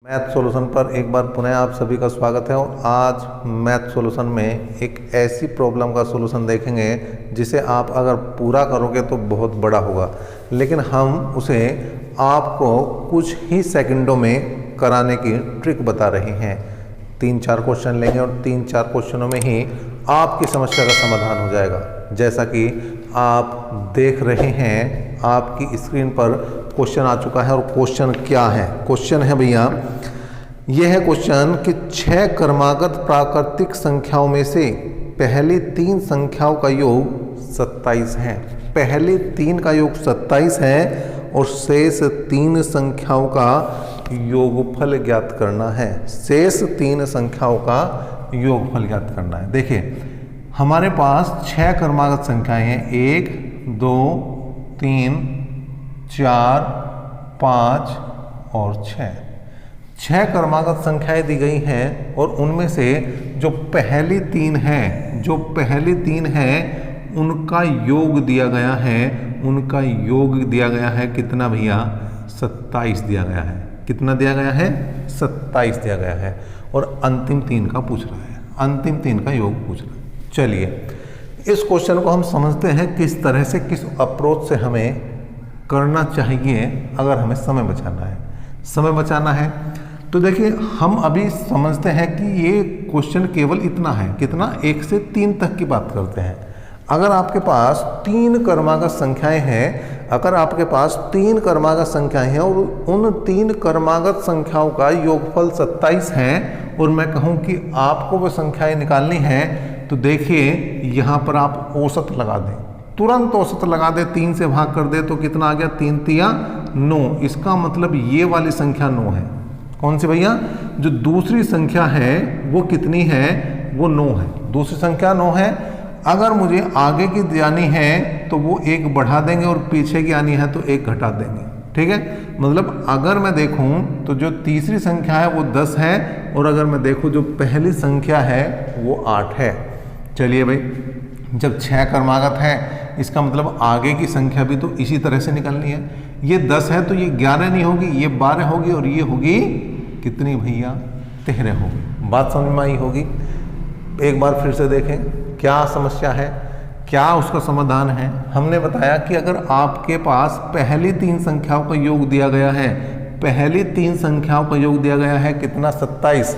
Math solution पर एक बार पुनः आप सभी का स्वागत है। और आज मैथ सॉल्यूशन में एक ऐसी प्रॉब्लम का सॉल्यूशन देखेंगे जिसे आप अगर पूरा करोगे तो बहुत बड़ा होगा, लेकिन हम उसे आपको कुछ ही सेकंडों में कराने की ट्रिक बता रहे हैं। 3-4 क्वेश्चन लेंगे और 3-4 क्वेश्चनों में ही आपकी समस्या का समाधान हो जाएगा। जैसा कि आप देख रहे हैं आपकी स्क्रीन पर क्वेश्चन आ चुका है। और क्वेश्चन क्या है? क्वेश्चन है भैया, यह है क्वेश्चन कि 6 क्रमागत प्राकृतिक संख्याओं में से पहली 3 संख्याओं का योग 27 है। पहली 3 का योग 27 है और शेष 3 संख्याओं का योगफल ज्ञात करना है। शेष 3 संख्याओं का योगफल ज्ञात करना है। देखिए हमारे पास 6 क्रमागत संख्याएं हैं, 1, 2, 3, 4, 5 और 6। 6 क्रमागत संख्याएं दी गई हैं और उनमें से जो पहली 3 हैं उनका योग दिया गया है। उनका योग दिया गया है कितना भैया? 27 दिया गया है। कितना दिया गया है? 27 दिया गया है। और अंतिम 3 का पूछ रहा है, अंतिम 3 का योग पूछ रहा है। चलिए इस क्वेश्चन को हम समझते हैं किस तरह से, किस अप्रोच से हमें करना चाहिए अगर हमें समय बचाना है। समय बचाना है तो देखिए हम अभी समझते हैं कि ये क्वेश्चन केवल इतना है, कितना? 1 से 3 तक की बात करते हैं। अगर आपके पास 3 क्रमागत संख्याएं हैं, अगर आपके पास 3 क्रमागत संख्याएं हैं और उन 3 क्रमागत संख्याओं का योगफल 27 है और मैं कहूँ कि आपको वो संख्याएं निकालनी है, तो देखिए यहाँ पर आप औसत लगा दें, तुरंत औसत लगा दे, 3 से भाग कर दे तो कितना आ गया? 3 तिया 9। इसका मतलब ये वाली संख्या 9 है। कौन सी भैया? जो दूसरी संख्या है वो कितनी है? वो 9 है। दूसरी संख्या 9 है। अगर मुझे आगे की जानी है तो वो 1 बढ़ा देंगे और पीछे की आनी है तो 1 घटा देंगे। ठीक है, मतलब अगर मैं देखूं तो जो तीसरी संख्या है वो 10 है और अगर मैं देखूं जो पहली संख्या है वो 8 है। चलिए भाई, जब 6 क्रमागत है इसका मतलब आगे की संख्या भी तो इसी तरह से निकालनी है। ये 10 है तो ये 11 नहीं होगी, ये 12 होगी और ये होगी कितनी भैया? 13 होगी। बात समझ में आई होगी। एक बार फिर से देखें क्या समस्या है, क्या उसका समाधान है। हमने बताया कि अगर आपके पास पहली 3 संख्याओं का योग दिया गया है, पहली 3 संख्याओं का योग दिया गया है कितना? 27।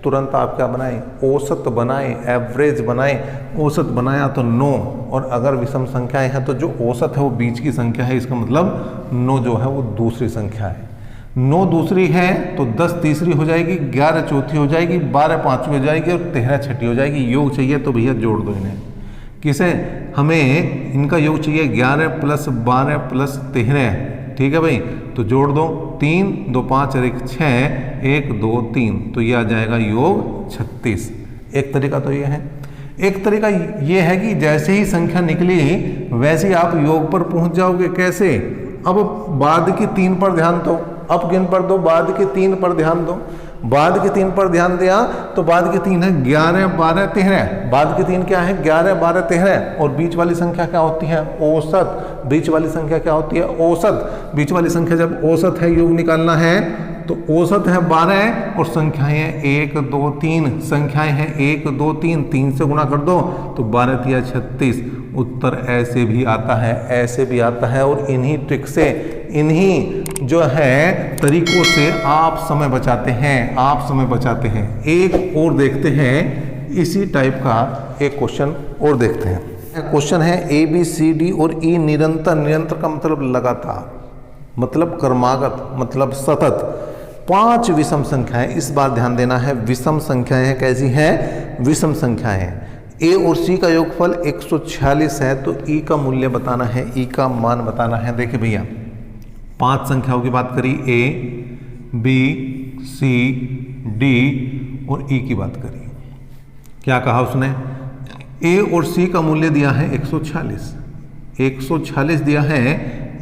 तुरंत आप क्या बनाएं? औसत बनाएं, एवरेज बनाएं। औसत बनाया तो 9, और अगर विषम संख्याएं हैं तो जो औसत है वो बीच की संख्या है। इसका मतलब 9 जो है वो दूसरी संख्या है। 9 दूसरी है तो 10 तीसरी हो जाएगी, 11 चौथी हो जाएगी, 12 पांचवी हो जाएगी और 13 छठी हो जाएगी। योग चाहिए तो भैया जोड़ दो इन्हें। किसे? हमें इनका योग चाहिए 11 + 12 + 13। ठीक है भाई, तो जोड़ दो। 3 2 5 और 1 6, 1 2 3, तो ये आ जाएगा योग 36। एक तरीका तो ये है। एक तरीका ये है कि जैसे ही संख्या निकली वैसे ही आप योग पर पहुंच जाओगे। कैसे? अब बाद की 3 पर ध्यान दो, अब किन पर दो? बाद की 3 पर ध्यान दो। बाद की 3 पर ध्यान दिया तो बाद की 3 है 11 12 13। बाद की 3 क्या है? 11 12 13। और बीच वाली संख्या क्या होती है? औसत। बीच वाली संख्या क्या होती है? औसत। बीच वाली संख्या जब औसत है, योग निकालना है तो औसत है 12 और संख्याएं 1 2 3, संख्याएं हैं 1 2 3, 3 से गुणा कर दो तो 12 तिया 36। उत्तर ऐसे भी आता है, ऐसे भी आता है। और इन्हीं ट्रिक से, इन्हीं जो है तरीकों से आप समय बचाते हैं, आप समय बचाते हैं। एक और देखते हैं, इसी टाइप का एक क्वेश्चन और देखते हैं। क्वेश्चन है ABCD और E निरंतर। निरंतर का मतलब लगातार, मतलब क्रमागत, मतलब सतत। 5 विषम संख्याएं, इस बार ध्यान देना है। विषम संख्याएं कैसी हैं? विषम संख्याएं। A और C का योगफल 146 है तो E का मूल्य बताना है, E का मान बताना है। देखिए भैया 5 संख्याओं की बात करी, A B C D और E की बात करी। क्या कहा उसने? A और C का मूल्य दिया है 146, 146 दिया है।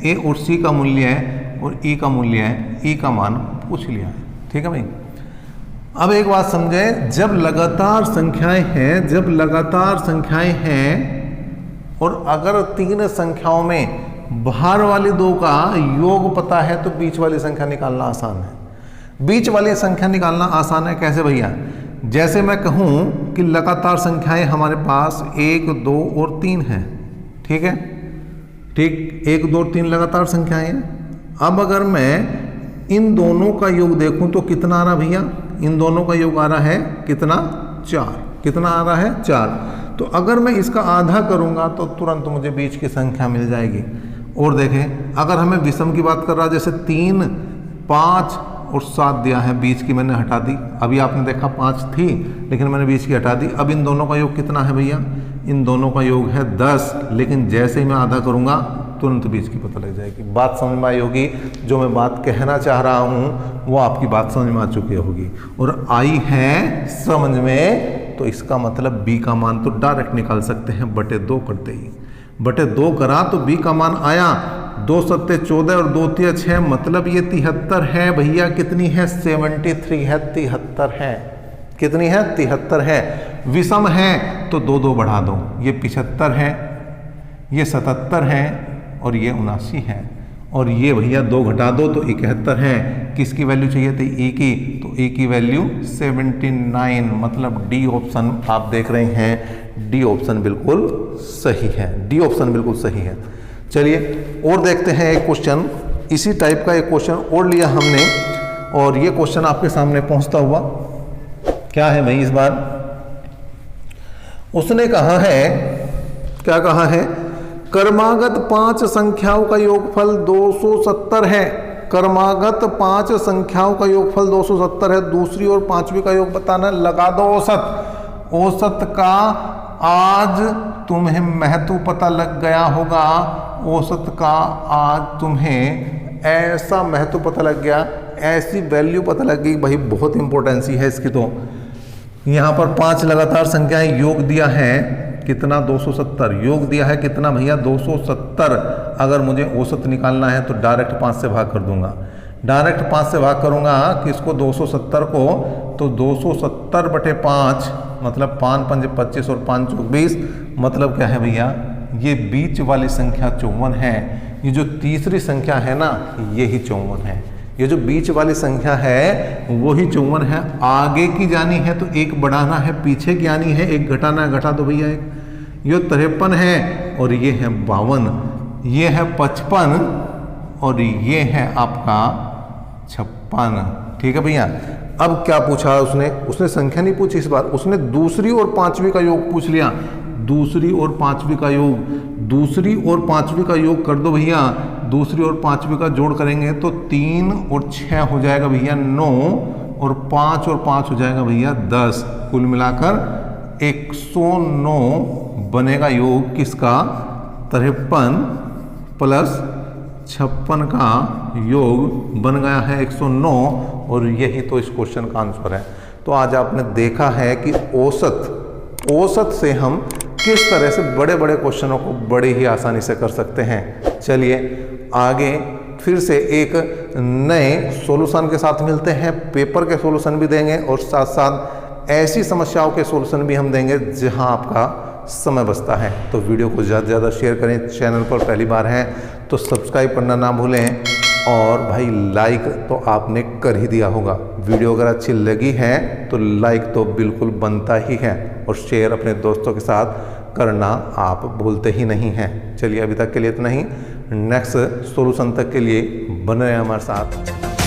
A और C का मूल्य है और E का मूल्य है, E का मान पूछ लिया है। ठीक है भाई। अब एक बात समझे, जब लगातार संख्याएं हैं, जब लगातार संख्याएं हैं और अगर 3 संख्याओं में बाहर वाली 2 का योग पता है तो बीच वाली संख्या निकालना आसान है। बीच वाली संख्या निकालना आसान है। कैसे भैया? जैसे मैं कहूँ कि लगातार संख्याएं हमारे पास 1, 2 और 3 हैं, ठीक है, ठीक, 1, 2 और 3 लगातार संख्याएं हैं। अब अगर मैं इन दोनों का योग देखूं तो कितना आ रहा भैया? इन दोनों का योग आ रहा है कितना? 4। कितना आ रहा है? 4। तो अगर मैं इसका आधा करूंगा तो तुरंत मुझे बीच की संख्या मिल जाएगी। और देखें, अगर हमें विषम की बात कर रहा है, जैसे 3, 5 और 7 दिया है, बीच की मैंने हटा दी। अभी आपने देखा 5 थी लेकिन मैंने बीच की हटा दी। अब इन दोनों का योग कितना है भैया? इन दोनों का योग है 10, लेकिन जैसे ही मैं आधा करूंगा तुरंत बीच की पता लग जाएगी। बात समझ में आई होगी। जो मैं बात कहना चाह रहा हूँ वो आपकी बात समझ में आ चुकी होगी और आई है समझ में। तो इसका मतलब बी का मान तो डायरेक्ट निकाल सकते हैं बटे 2 करते ही। बटे 2 करा तो बी का मान आया 2 सत्ते 14 और 2 तिया 6, मतलब ये 73 है भैया। कितनी है? 73 है, 73 है। कितनी है? 73 है। विषम है तो 2 2 बढ़ा दो, ये 75 है, ये 77 है और ये 79 है। और ये भैया 2 घटा दो तो 71 है। किसकी वैल्यू चाहिए थी? ई की, तो ई की वैल्यू 79, मतलब डी ऑप्शन आप देख रहे हैं। डी ऑप्शन बिल्कुल सही है। डी ऑप्शन बिल्कुल सही है। चलिए और देखते हैं एक क्वेश्चन। इसी टाइप का एक क्वेश्चन और लिया हमने और ये क्वेश्चन आपके सामने पहुंचता हुआ क्या है भाई? इस बार उसने कहा है, क्या कहा है? क्रमागत 5 संख्याओं का योगफल 270 है। क्रमागत 5 संख्याओं का योगफल 270 है। दूसरी और पांचवी का योग बताना। लगा दो औसत। औसत का आज तुम्हें महत्व पता लग गया होगा। औसत का आज तुम्हें ऐसा महत्व पता लग गया, ऐसी वैल्यू पता लग गई भाई, बहुत इंपॉर्टेंसी है इसकी। तो यहाँ पर 5 लगातार संख्याएं योग दिया है कितना? 270। योग दिया है कितना भैया? 270। अगर मुझे औसत निकालना है तो डायरेक्ट 5 से भाग कर दूंगा। डायरेक्ट 5 से भाग करूंगा किसको? 270 को। तो 270 बटे 5 मतलब 5 पंजे 25 और 5 चौक 20, मतलब क्या है भैया? ये बीच वाली संख्या 54 है। ये जो तीसरी संख्या है ना, ये ही 54 है। ये जो बीच वाली संख्या है वो ही 54 है। आगे की जानी है तो 1 बढ़ाना है, पीछे की आनी है 1 घटाना है, घटा दो भैया 1। ये 53 है और ये है 52, ये है 55 और ये है आपका 56। ठीक है भैया। अब क्या पूछा उसने? उसने संख्या नहीं पूछी इस बार, उसने दूसरी और पांचवी का योग पूछ लिया। दूसरी और पांचवी का योग, दूसरी और पांचवी का योग कर दो भैया। दूसरी और पांचवी का जोड़ करेंगे तो 3 और 6 हो जाएगा भैया 9 और 5 और 5 हो जाएगा भैया 10। कुल मिलाकर 109 बनेगा योग किसका? 53 प्लस 56 का योग बन गया है 109 और यही तो इस क्वेश्चन का आंसर है। तो आज आपने देखा है कि औसत से हम किस तरह से बड़े बड़े क्वेश्चनों को बड़े ही आसानी से कर सकते हैं। चलिए आगे फिर से एक नए सॉल्यूशन के साथ मिलते हैं। पेपर के सॉल्यूशन भी देंगे और साथ साथ ऐसी समस्याओं के सॉल्यूशन भी हम देंगे जहां आपका समय बचता है। तो वीडियो को ज़्यादा से ज़्यादा शेयर करें। चैनल पर पहली बार हैं तो सब्सक्राइब करना ना भूलें और भाई लाइक तो आपने कर ही दिया होगा। वीडियो अगर अच्छी लगी है तो लाइक तो बिल्कुल बनता ही है और शेयर अपने दोस्तों के साथ करना आप भूलते ही नहीं हैं। चलिए अभी तक के लिए इतना ही। नेक्स्ट सॉल्यूशन तक के लिए बने रहें हमारे साथ।